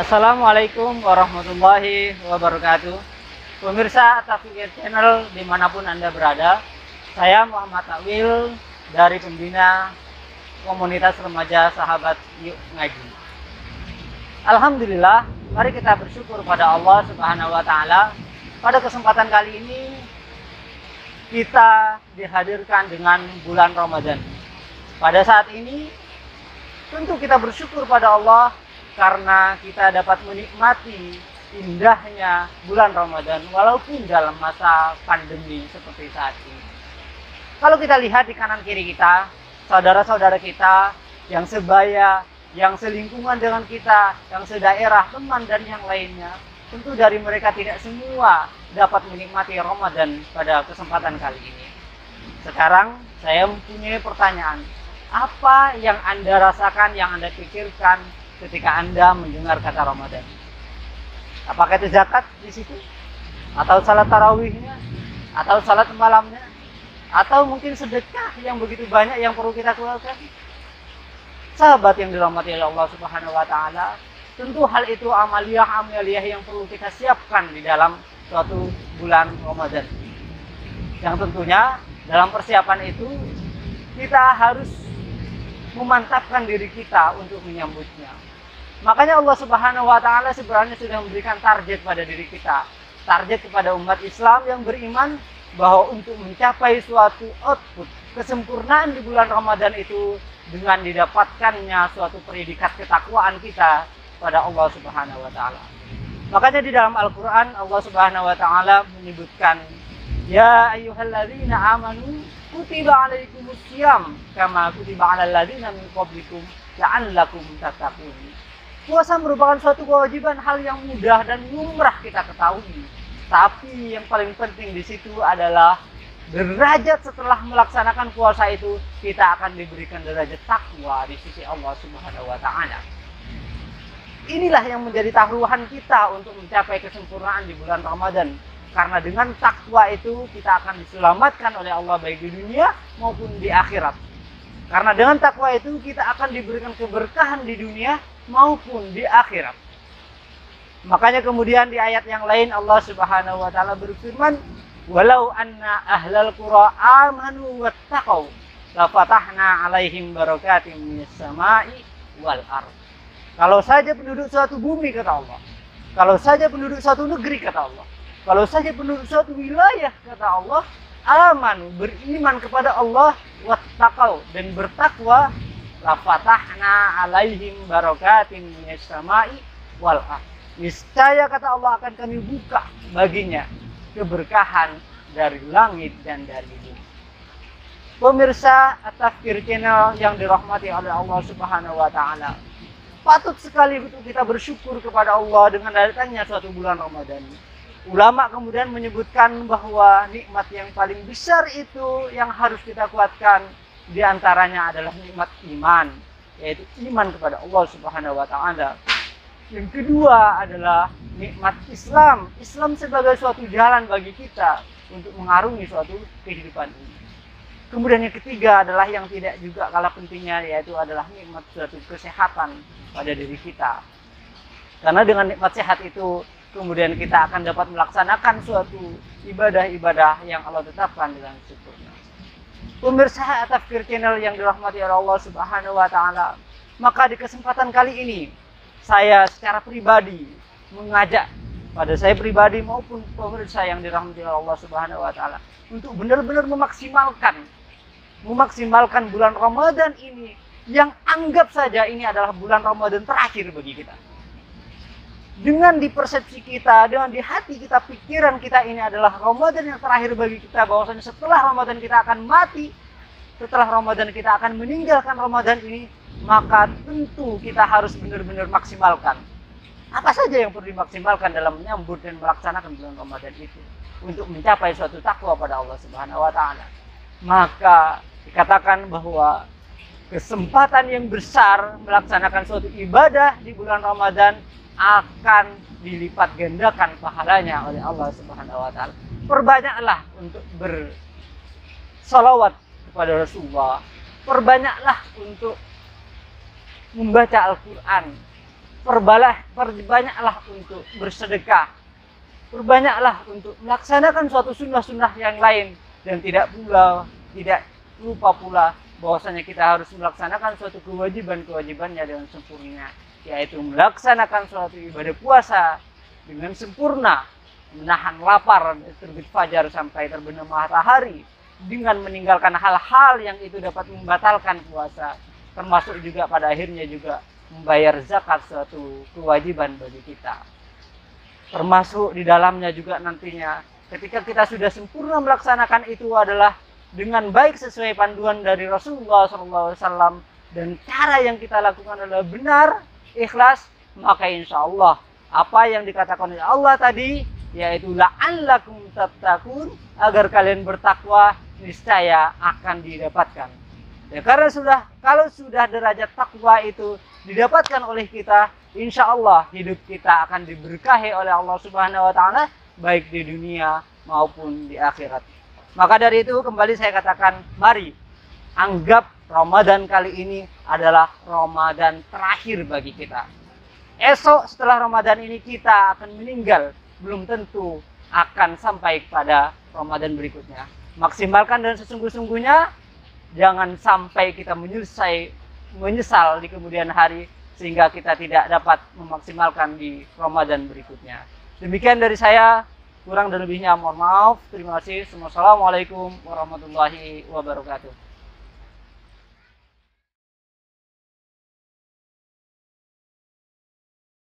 Assalamualaikum warahmatullahi wabarakatuh. Pemirsa Tafikir Channel dimanapun Anda berada, saya Muhammad Awil dari pembina komunitas remaja sahabat Yuk Ngaji. Alhamdulillah, mari kita bersyukur pada Allah Subhanahu wa Ta'ala. Pada kesempatan kali ini kita dihadirkan dengan bulan Ramadan. Pada saat ini tentu kita bersyukur pada Allah karena kita dapat menikmati indahnya bulan Ramadan walaupun dalam masa pandemi seperti saat ini. Kalau kita lihat di kanan kiri kita, saudara-saudara kita yang sebaya, yang selingkungan dengan kita, yang sedaerah, teman dan yang lainnya, tentu dari mereka tidak semua dapat menikmati Ramadan pada kesempatan kali ini. Sekarang saya mempunyai pertanyaan, apa yang Anda rasakan, yang Anda pikirkan ketika Anda mendengar kata Ramadan? Apakah itu zakat di situ? Atau salat tarawihnya? Atau salat malamnya? Atau mungkin sedekah yang begitu banyak yang perlu kita keluarkan? Sahabat yang dirahmati oleh Allah Subhanahu wa Ta'ala, tentu hal itu amaliyah yang perlu kita siapkan di dalam suatu bulan Ramadan. Yang tentunya dalam persiapan itu kita harus memantapkan diri kita untuk menyambutnya. Makanya Allah Subhanahu wa Ta'ala sebenarnya sudah memberikan target pada diri kita, target kepada umat Islam yang beriman, bahwa untuk mencapai suatu output kesempurnaan di bulan Ramadan itu dengan didapatkannya suatu predikat ketakwaan kita pada Allah Subhanahu wa Ta'ala. Makanya di dalam Al-Qur'an Allah Subhanahu wa Ta'ala menyebutkan, ya ayyuhalladzina amanu kutiba alaikumussyiyam kama kutiba alal ladzina min qablikum la'allakum tattaqun. Puasa merupakan suatu kewajiban, hal yang mudah dan lumrah kita ketahui. Tapi yang paling penting di situ adalah derajat setelah melaksanakan puasa itu, kita akan diberikan derajat takwa di sisi Allah Subhanahu wa Ta'ala. Inilah yang menjadi taruhan kita untuk mencapai kesempurnaan di bulan Ramadan. Karena dengan takwa itu kita akan diselamatkan oleh Allah baik di dunia maupun di akhirat. Karena dengan takwa itu kita akan diberikan keberkahan di dunia maupun di akhirat. Makanya kemudian di ayat yang lain Allah Subhanahu wa Ta'ala berfirman, walau anna ahlal qura amanu wattaqau lafatahna alaihim barakatim minas sama'i wal ardh. Kalau saja penduduk suatu bumi, kata Allah, kalau saja penduduk suatu negeri, kata Allah, kalau saja penduduk suatu wilayah, kata Allah, amanu, beriman kepada Allah, wattaqau, dan bertakwa, lafatahna alaihim barakatin minas sama'i wal ardh. Niscaya, kata Allah, akan kami buka baginya keberkahan dari langit dan dari bumi. Pemirsa Tafikir Channel yang dirahmati oleh Allah Subhanahu wa Ta'ala, patut sekali untuk kita bersyukur kepada Allah dengan datangnya suatu bulan Ramadan. Ulama kemudian menyebutkan bahwa nikmat yang paling besar itu yang harus kita kuatkan diantaranya adalah nikmat iman, yaitu iman kepada Allah Subhanahu wa Ta'ala. Yang kedua adalah nikmat Islam. Islam sebagai suatu jalan bagi kita untuk mengarungi suatu kehidupan ini. Kemudian yang ketiga adalah yang tidak juga kalah pentingnya, yaitu adalah nikmat suatu kesehatan pada diri kita. Karena dengan nikmat sehat itu kemudian kita akan dapat melaksanakan suatu ibadah-ibadah yang Allah tetapkan dengan sempurna. Pemirsa Tafikir Channel yang dirahmati oleh Allah Subhanahu wa Ta'ala, maka di kesempatan kali ini saya secara pribadi mengajak pada saya pribadi maupun pemirsa yang dirahmati oleh Allah Subhanahu wa Ta'ala untuk benar-benar memaksimalkan bulan Ramadan ini, yang anggap saja ini adalah bulan Ramadan terakhir bagi kita. Dengan di persepsi kita, dengan di hati kita, pikiran kita, ini adalah Ramadan yang terakhir bagi kita, bahwasanya setelah Ramadan kita akan mati, setelah Ramadan kita akan meninggalkan Ramadan ini, maka tentu kita harus benar-benar maksimalkan. Apa saja yang perlu dimaksimalkan dalam menyambut dan melaksanakan bulan Ramadan itu untuk mencapai suatu takwa pada Allah Subhanahu wa Ta'ala. Maka dikatakan bahwa kesempatan yang besar melaksanakan suatu ibadah di bulan Ramadan akan dilipat gandakan pahalanya oleh Allah Subhanahu wa Ta'ala. Perbanyaklah untuk bersalawat kepada Rasulullah. Perbanyaklah untuk membaca Al-Quran. perbanyaklah untuk bersedekah, perbanyaklah untuk melaksanakan suatu sunnah-sunnah yang lain, dan tidak lupa pula bahwasanya kita harus melaksanakan suatu kewajiban-kewajibannya dengan sempurna, yaitu melaksanakan suatu ibadah puasa dengan sempurna, menahan lapar terbit fajar sampai terbenam matahari, dengan meninggalkan hal-hal yang itu dapat membatalkan puasa, termasuk juga pada akhirnya juga membayar zakat, suatu kewajiban bagi kita. Termasuk di dalamnya juga nantinya ketika kita sudah sempurna melaksanakan itu adalah dengan baik sesuai panduan dari Rasulullah SAW, dan cara yang kita lakukan adalah benar, ikhlas, maka insya Allah apa yang dikatakan oleh Allah tadi, yaitu la'allakum tattaqun, agar kalian bertakwa, niscaya akan didapatkan. Ya, karena kalau sudah derajat takwa itu didapatkan oleh kita, insya Allah hidup kita akan diberkahi oleh Allah Subhanahu wa Ta'ala, baik di dunia maupun di akhirat. Maka dari itu kembali saya katakan, mari anggap Ramadan kali ini adalah Ramadan terakhir bagi kita. Esok setelah Ramadan ini kita akan meninggal, belum tentu akan sampai pada Ramadan berikutnya. Maksimalkan dan sesungguh-sungguhnya, jangan sampai kita menyesal di kemudian hari sehingga kita tidak dapat memaksimalkan di Ramadan berikutnya. Demikian dari saya, kurang dan lebihnya mohon maaf. Terima kasih. Wassalamualaikum warahmatullahi wabarakatuh.